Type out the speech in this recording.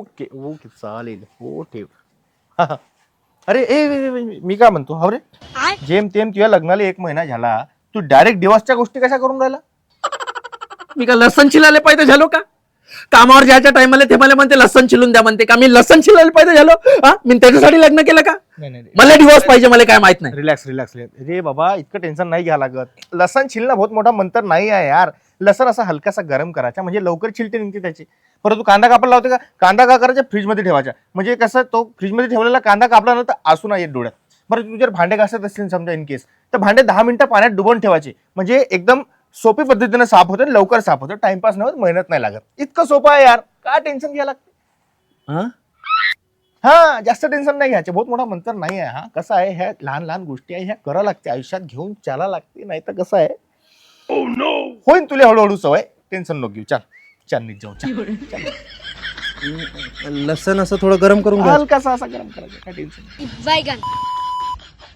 Okay okay चालेल हो ठेव. हा, हा. अरे मी काय म्हणतो हा रे जेम तेम तुझ्या लग्नाला 1 महिना झाला तू डायरेक्ट डिवोर्सच्या गोष्टी कशा करून राहिला. मी का लसण छिलायला पाहिजे झालो का? कामावर जायच्या टायमाला ते मला म्हणते लसण छिलून द्या म्हणते का मी लसण छिलायला पाहिजे झालो? हा मी त्याच्यासाठी लग्न केलं का? नाही मला डिवोर्स पाहिजे मला काय माहित नाही. रिलॅक्स रिलॅक्स रे बाबा इतकं टेन्शन नाही घ्या लागत. लसण छिलणं बहुत मोठा मंतर नाही आहे यार. लसण असा हलकासा गरम करायचा म्हणजे लवकर छिलटे निघते त्याची. परंतु कांदा कापायला लावते का कांदा का करायचा फ्रीजमध्ये ठेवायचा म्हणजे कसं तो फ्रीजमध्ये ठेवलेला कांदा कापला ना तर आसू नाही येत डोळ्यात. बरं तू जर भांडे घासत असतील समजा इन केस तर भांडे 10 मिनिटं पाण्यात डुबवून ठेवायचे म्हणजे एकदम सोपी पद्धतीने साफ होतं लवकर साफ होतं टाइमपास नाही होत मेहनत नाही लागत. इतकं सोपं आहे यार काय टेन्शन घ्यायला लागते. हा? हा जास्त टेन्शन नाही घ्यायचे बहुत मोठा मंतर नाही आहे. हा कसं आहे ह्या लहान लहान गोष्टी आहे ह्या करावं लागते आयुष्यात घेऊन चाला लागते नाही तर कसं आहे होईन तुला हळूहळू सवय टेन्शन नको घेऊ. चल नीट जाऊ चल. लसण असं थोडं गरम करून घ्या. हलकासा असा गरम करायचा काय टेन्शन. Bye, gun.